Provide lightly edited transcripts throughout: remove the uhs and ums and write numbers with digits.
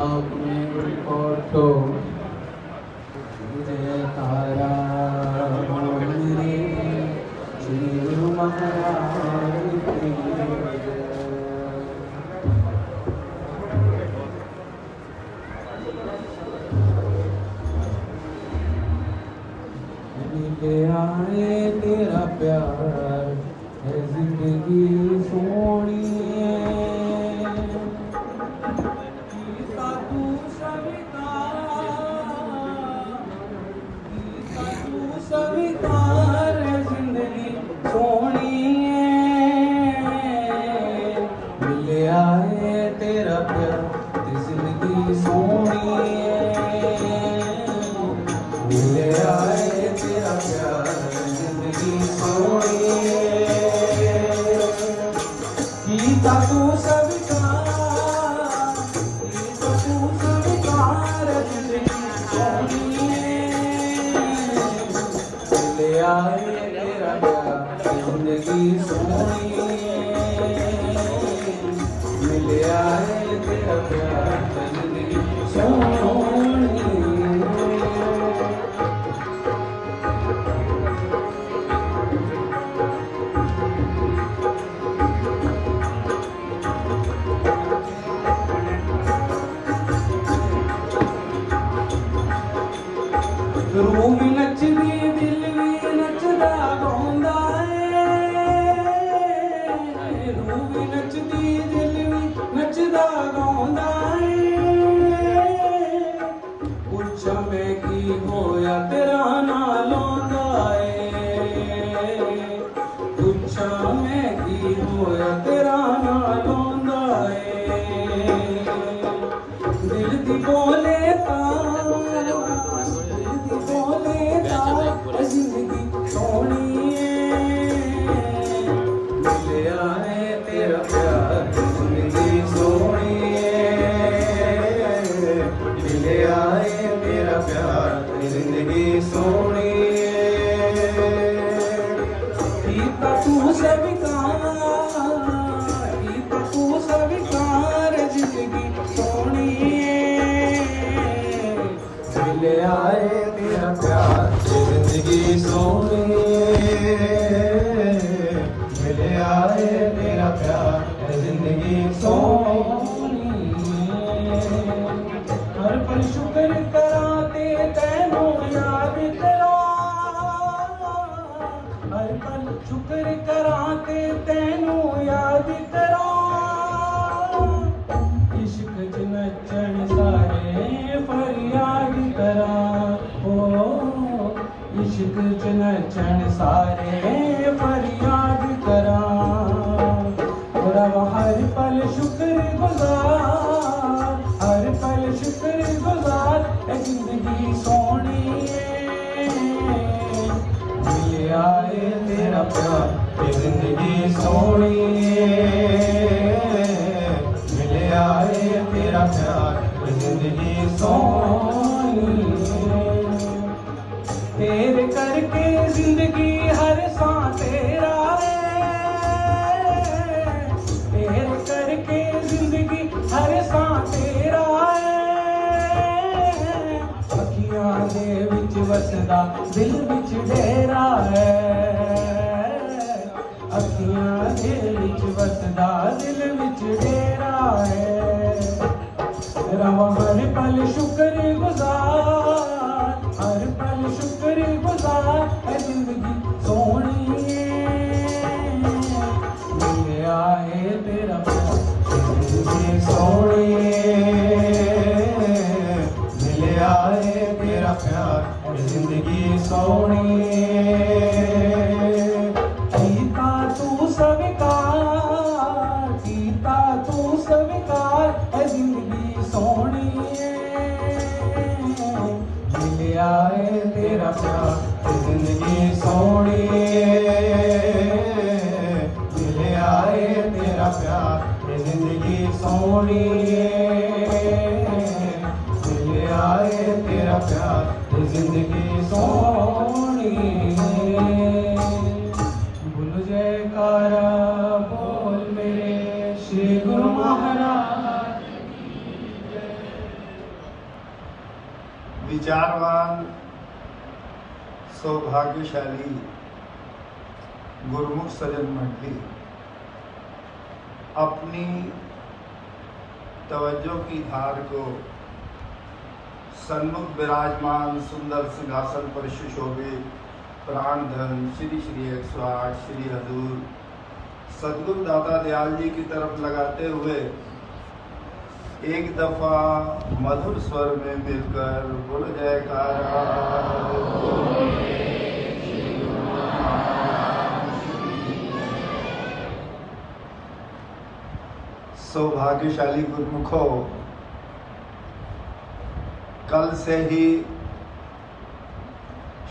आपने उठो तारा मेरे श्री गुरु महाराज की मिले आए तेरा प्यार है जिंदगी सोनी स्वीकार जिंदगी सोनी मिले आए तेरा प्यार जिंदगी सोनी मिले आए तेरा प्यार जिंदगी सोनी गीता तू स्वीकार जिंदगी सोनी मिले आए तेरा प्यार जिंदगी सोनी मिले आए तेरा प्यार जिंदगी सोनी रूह भी नचदी दिल भी नचदा गाउंदा रूह भी नचदी दिल भी नचदा गाउंदा पुछा मैं की होया तेरा नाल आंदा पुछा मैं की होया तेरा नाल आंदा दिल दी बोले जिंदगी सोनी मिले आए तेरा प्यार जिंदगी सोनी मिले आए तेरा प्यार जिंदगी सोनी गीता तू स्वीकार जिंदगी सोनी मिले आए तेरा प्यार जिंदगी सोनी मिले आए तेरा प्यार जिंदगी सोनी हर पल शुक्र कराते तैनू याद करो हर पल शुक्र कराते तैनू याद करो इश्क च नचन सारे फरियाद करा इश्क च नचन सारे फरियाद करा रब हर पल शुक्र गुजार जिंदगी सोनी मिले आए तेरा प्यार जिंदगी सोनी मिले आए तेरा प्यार जिंदगी सोनी तेरे करके जिंदगी हर सांस तेरा तेरे करके जिंदगी हर सांस तेरा अखियां दे विच वसदा दिल विच डेरा है अखियां दे विच वसदा दिल विच डेरा है रवा हर पल शुक्र गुजार हर पल शुक्र गुजार है जिंदगी सोनी मिले आए तेरा प्यार जिंदगी सोनी मिले आए तेरा प्यार जिंदगी सोनी गीता तू स्वीकार है जिंदगी सोनी मिले आए तेरा प्यार जिंदगी सोनी मिले आए तेरा प्यार जिंदगी सोनी मिले आए तेरा प्यार जिंदगी सोनी बोल जयकारा बोल मेरे श्री गुरु महाराज विचारवान सौभाग्यशाली गुरुमुख सजन मंडली अपनी तवज्जो की धार को सन्मुख विराजमान सुंदर सिंहासन पर सुशोभित प्राण धन श्री श्री 108 श्री हजूर सदगुरु दाता दयाल जी की तरफ लगाते हुए एक दफा मधुर स्वर में मिलकर बोल जयकारा। सौभाग्यशाली गुरुमुखों, कल से ही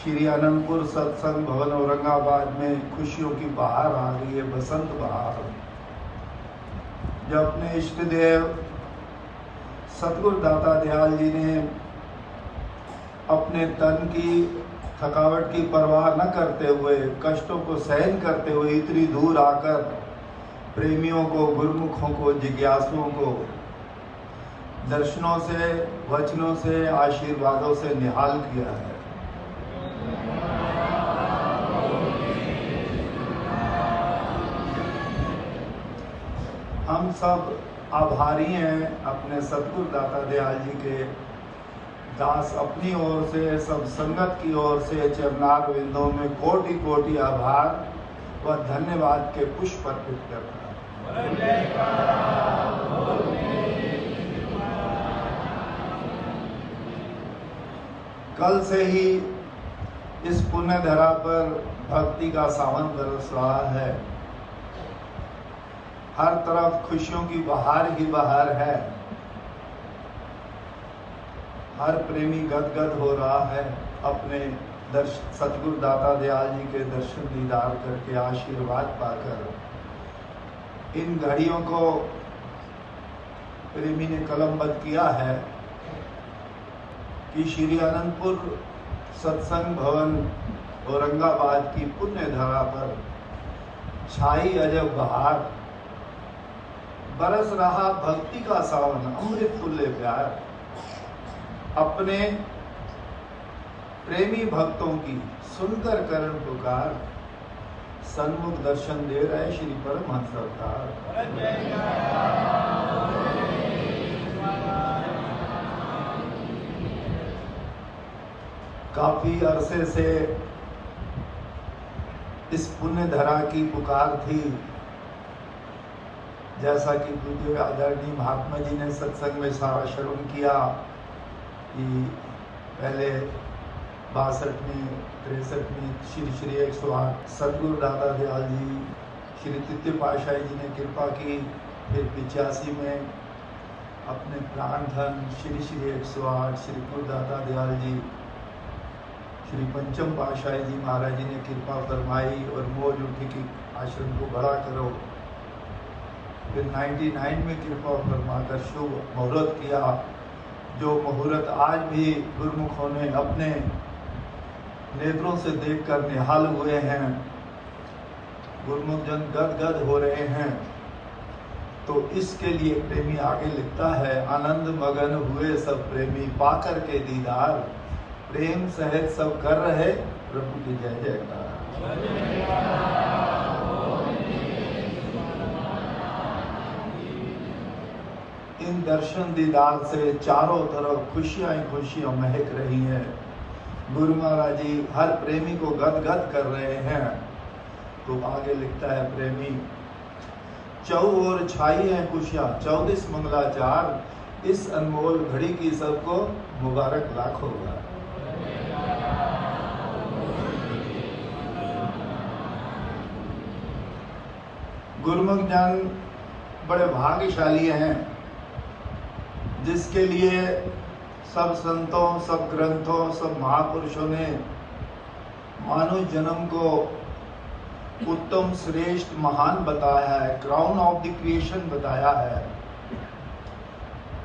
श्री अनंतपुर सत्संग भवन औरंगाबाद में खुशियों की बहार आ रही है, बसंत बहार। जब अपने इष्ट देव सतगुरु दाता दयाल जी ने अपने तन की थकावट की परवाह न करते हुए, कष्टों को सहन करते हुए इतनी दूर आकर प्रेमियों को, गुरुमुखों को, जिज्ञासुओं को दर्शनों से, वचनों से, आशीर्वादों से निहाल किया है। हम सब आभारी हैं अपने सतगुरु दाता दयाल जी के दास। अपनी ओर से, सब संगत की ओर से चरणार विंदों में कोटि कोटि आभार व धन्यवाद के पुष्प अर्पित करता है। कल से ही इस पुण्य धरा पर भक्ति का सावन बरस रहा है। हर तरफ खुशियों की बहार ही बहार है। हर प्रेमी गदगद हो रहा है अपने सतगुरु दाता दयाल जी के दर्शन दीदार करके, आशीर्वाद पाकर। इन घड़ियों को प्रेमी ने कलमबद्ध किया है कि श्री अनंतपुर सत्संग भवन औरंगाबाद की पुण्य धरा पर छाई अजब बहार, बरस रहा भक्ति का सावन, अमृत तुल्य प्यार। अपने प्रेमी भक्तों की सुनकर करण पुकार, सन्मुख दर्शन दे रहे श्री परमहंस अवतार। काफी अरसे से इस पुण्य धरा की पुकार थी। जैसा कि पूज्य आदरणीय महात्मा जी ने सत्संग में सारा श्रवण किया कि पहले 62 में, 63 में श्री श्री 108 सदगुरु दाता दयाल जी, श्री तृतीय पातशाही जी ने कृपा की। फिर 85 में अपने प्राण धन श्री श्री 108 श्री गुरु दाता दयाल जी, श्री पंचम पातशाही जी महाराज जी ने कृपा फरमाई और मौज उठी कि आश्रम को बड़ा करो। फिर 99 में कृपा फरमाकर शुभ मुहूर्त किया, जो मुहूर्त आज भी गुरुमुखों ने अपने नेत्रों से देखकर निहाल हुए हैं। गुरुमुख जन गदगद हो रहे हैं। तो इसके लिए प्रेमी आगे लिखता है, आनंद मगन हुए सब प्रेमी पाकर के दीदार, प्रेम सहित सब कर रहे प्रभु की जय जयकार। इन दर्शन दीदार से चारों तरफ खुशियां ही खुशियां महक रही हैं। गुरु महाराज जी हर प्रेमी को गदगद कर रहे हैं। तो आगे लिखता है प्रेमी, चौ और छाई है खुशियां 24 मंगलाचार, इस अनमोल घड़ी की सबको मुबारक लाख होगा। गुरुमुख जन बड़े भाग्यशाली हैं, जिसके लिए सब संतों, सब ग्रंथों, सब महापुरुषों ने मानव जन्म को उत्तम, श्रेष्ठ, महान बताया है, क्राउन ऑफ द क्रिएशन बताया है।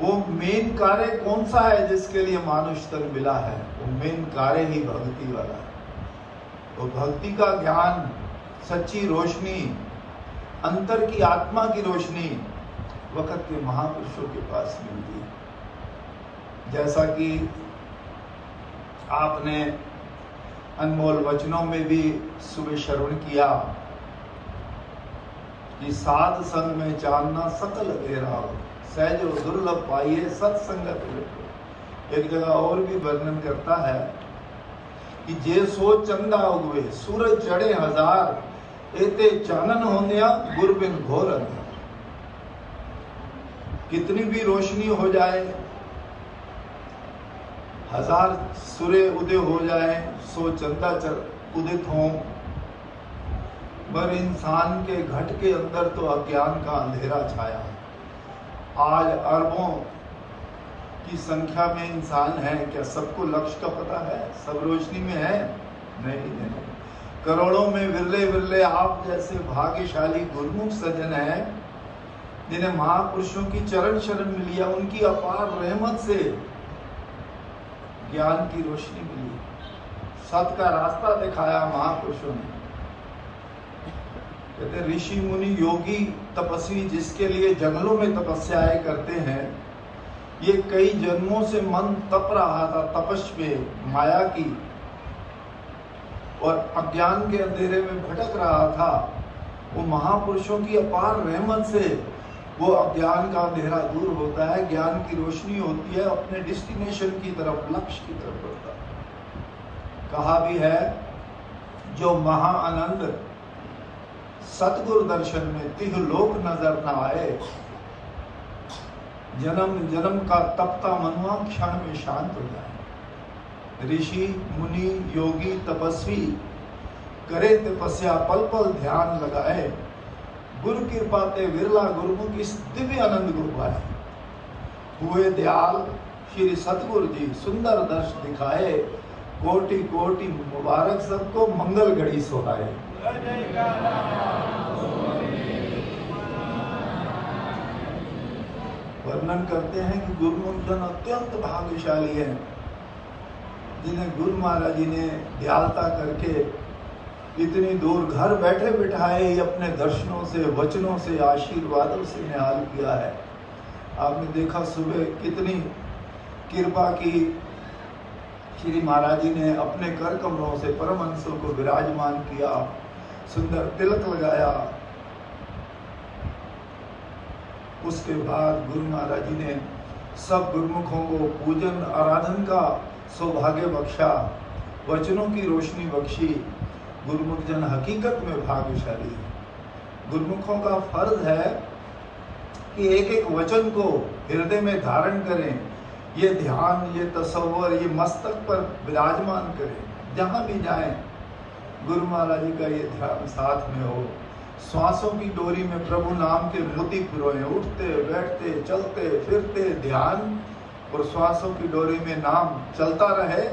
वो मेन कार्य कौन सा है जिसके लिए मानुष तन मिला है? वो मेन कार्य ही भक्ति वाला है। तो भक्ति का ज्ञान, सच्ची रोशनी, अंतर की आत्मा की रोशनी वक्त के महापुरुषों के पास मिलती है। जैसा कि आपने अनमोल वचनों में भी सुबह श्रवण किया कि साध संग में जानना सकल अंधेरा, सहजो दुर्लभ पाइए सत्संगत लेको। एक जगह और भी वर्णन करता है कि जे सो चंदा उगवे सूरज चढ़े हजार, एते चानन होनिया गुर बिन घोर अंधेरा। कितनी भी रोशनी हो जाए, हजार सूर्य उदय हो जाए, सो चंदा उदित हो, पर इंसान के घट के अंदर तो अज्ञान का अंधेरा छाया है। आज अरबों की संख्या में इंसान है, क्या सबको लक्ष्य का पता है? सब रोशनी में है? नहीं। करोड़ों में विरले विरले आप जैसे भाग्यशाली गुरुमुख सज्जन हैं जिन्हें महापुरुषों की चरण शरण मिली है, उनकी अपार रहमत से ज्ञान की रोशनी मिली, सत का रास्ता दिखाया महापुरुषों ने। कहते ऋषि मुनि योगी तपस्वी जिसके लिए जंगलों में तपस्याएं करते हैं, ये कई जन्मों से मन तप रहा था, तपस्या माया की और अज्ञान के अंधेरे में भटक रहा था। वो महापुरुषों की अपार रहमत से वो अज्ञान का अंधेरा दूर होता है, ज्ञान की रोशनी होती है, अपने डेस्टिनेशन की तरफ, लक्ष्य की तरफ बढ़ता है। कहा भी है जो महाआनंद सतगुरु दर्शन में तिह लोक नजर न आए, जन्म जन्म का तपता मनुआ क्षण में शांत हो जाए। ऋषि मुनि योगी तपस्वी करे तपस्या पल पल ध्यान लगाए, गुरु कृपा ते विरला गुरुमुख इस दिव्य आनंद को पाए। हुए दयाल श्री सतगुरु जी सुंदर दर्श दिखाए, कोटि कोटि मुबारक सबको मंगल घड़ी सोहाए। वर्णन करते हैं कि गुरुमुख जन अत्यंत भाग्यशाली है जिन्हें गुरु महाराज जी ने दयालता करके इतनी दूर घर बैठे बिठाए ही अपने दर्शनों से, वचनों से, आशीर्वादों से निहाल किया है। आपने देखा सुबह कितनी कृपा की, श्री महाराज जी ने अपने कर कमलों से परमहंसों को विराजमान किया, सुंदर तिलक लगाया। उसके बाद गुरु महाराज जी ने सब गुरुमुखों को पूजन आराधन का सौभाग्य बख्शा, वचनों की रोशनी बख्शी। गुरुमुख जन हकीकत में भाग्यशाली है। गुरुमुखों का फर्ज है कि एक एक वचन को हृदय में धारण करें, ये ध्यान, ये तसव्वुर, ये मस्तक पर विराजमान करें। जहाँ भी जाएं गुरु महाराज जी का ये ध्यान साथ में हो। श्वासों की डोरी में प्रभु नाम के मोती पिरोए, उठते बैठते चलते फिरते ध्यान, और श्वासों की डोरी में नाम चलता रहे।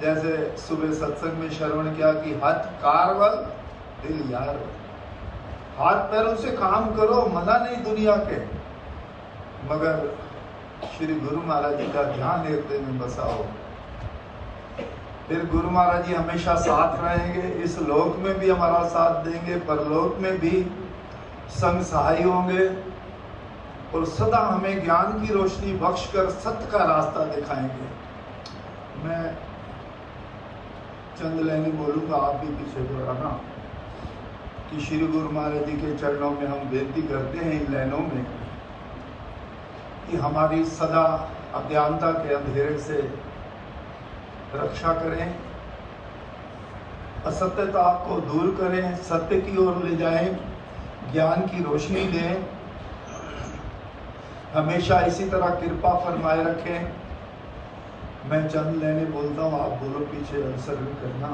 जैसे सुबह सत्संग में श्रवण किया कि हाथ कारवल दिल यार, हाथ पैरों से काम करो, मना नहीं दुनिया के, मगर श्री गुरु महाराज जी का ध्यान हृदय में बसा हो। फिर गुरु महाराज जी हमेशा साथ रहेंगे, इस लोक में भी हमारा साथ देंगे, परलोक में भी संग सहाय होंगे और सदा हमें ज्ञान की रोशनी बख्श कर सत्य का रास्ता दिखाएंगे। मैं चंद लाइनें बोलूँगा, आप भी पीछे दोहराना कि श्री गुरु महाराज जी के चरणों में हम बेनती करते हैं इन लाइनों में कि हमारी सदा अज्ञानता के अंधेरे से रक्षा करें, असत्यता को दूर करें, सत्य की ओर ले जाएं, ज्ञान की रोशनी दें, हमेशा इसी तरह कृपा फरमाए रखें। मैं चंद लाइनें बोलता हूँ, आप बोलो पीछे आंसर भी करना।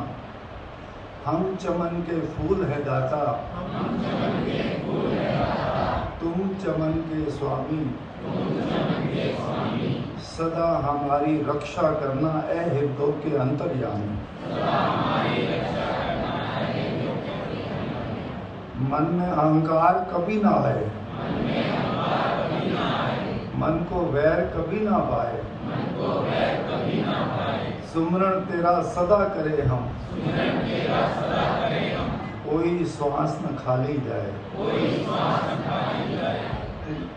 हम चमन के फूल है दाता, तुम चमन के स्वामी, सदा हमारी रक्षा करना ए हृदयों के अंतर्यामी। मन में अहंकार कभी ना आए, मन को वैर कभी ना पाए, सुमरण तेरा सदा करे हम, कोई श्वास न खाली जाए।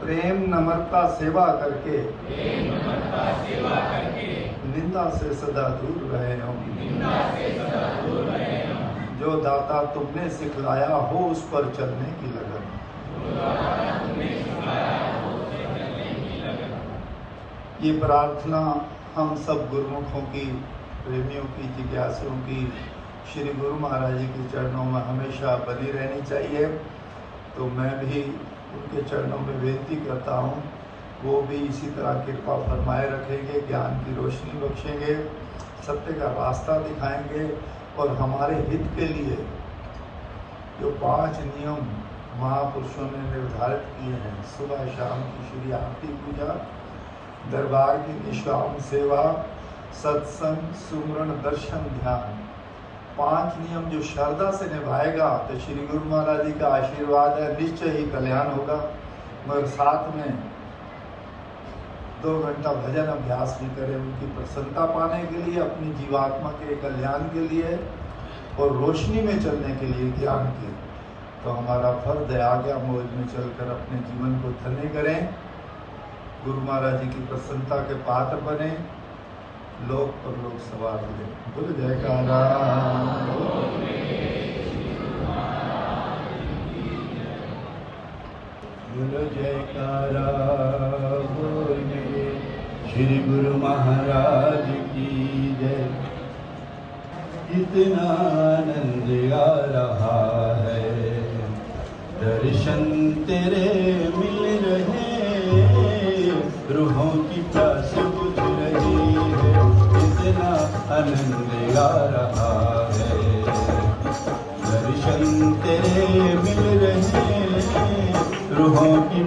प्रेम नम्रता सेवा करके निंदा से सदा दूर रहे हम। जो दाता तुमने सिखलाया हो उस पर चलने की लगन। ये प्रार्थना हम सब गुरुमुखों की, प्रेमियों की, जिज्ञासुओं की श्री गुरु महाराज जी के चरणों में हमेशा बनी रहनी चाहिए। तो मैं भी उनके चरणों में बेनती करता हूँ, वो भी इसी तरह कृपा फरमाए रखेंगे, ज्ञान की रोशनी बख्शेंगे, सत्य का रास्ता दिखाएंगे और हमारे हित के लिए जो 5 नियम महापुरुषों ने निर्धारित किए हैं, सुबह शाम की श्री आरती पूजा, दरबार की निष्काम सेवा, सत्संग, सुमरण, दर्शन, ध्यान, 5 नियम जो श्रद्धा से निभाएगा तो श्री गुरु महाराज जी का आशीर्वाद है, निश्चय ही कल्याण होगा। मगर साथ में 2 घंटा भजन अभ्यास भी करें, उनकी प्रसन्नता पाने के लिए, अपनी जीवात्मा के कल्याण के लिए और रोशनी में चलने के लिए, ज्ञान के। तो हमारा फर्ज है आज्ञा मोज में चलकर अपने जीवन को धन्य करें, गुरु महाराज जी की प्रसन्नता के पात्र बने, लोक पर लोक सवार मिले। बोल जयकारा। बोलो जयकारा बोल मेरे श्री गुरु महाराज की जय। इतना आनंद आ रहा है, दर्शन तेरे मिल रहे, रूहों की प्यास बुझ रही है। इतना आनंद आ रहा है, दर्शन तेरे मिल रहे, रूहों की